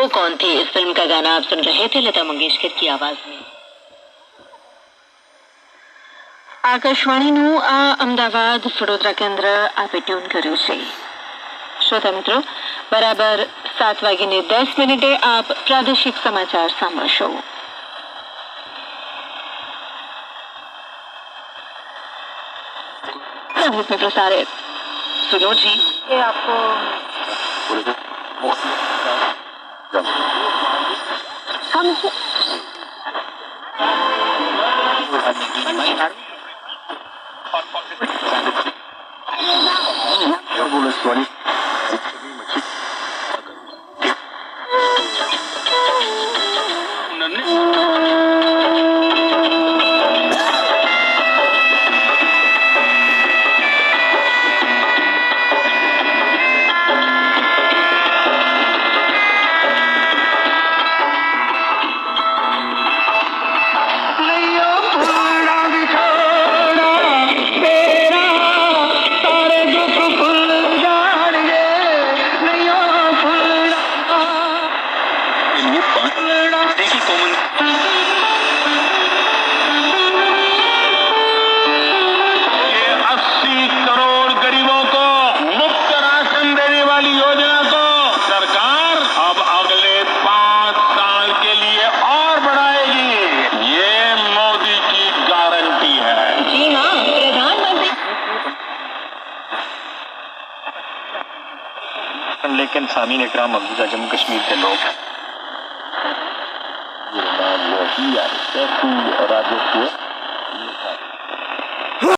वो कौन थी इस फिल्म का गाना आप सुन रहे थे लता मंगेशकर की आवाज में। આકાશવાણીનું આ અમદાવાદ વડોદરા કેન્દ્ર આપે ટ્યુન કર્યું છે। શ્રોતા મિત્રો, બરાબર 7:10 આપ પ્રાદેશિક સમાચાર સાંભળશો। रूप में प्रसारित सुनो जी, ये आपको हम लेकिन सामीन इकराम मकबूजा जम्मू कश्मीर के लोग राजस्व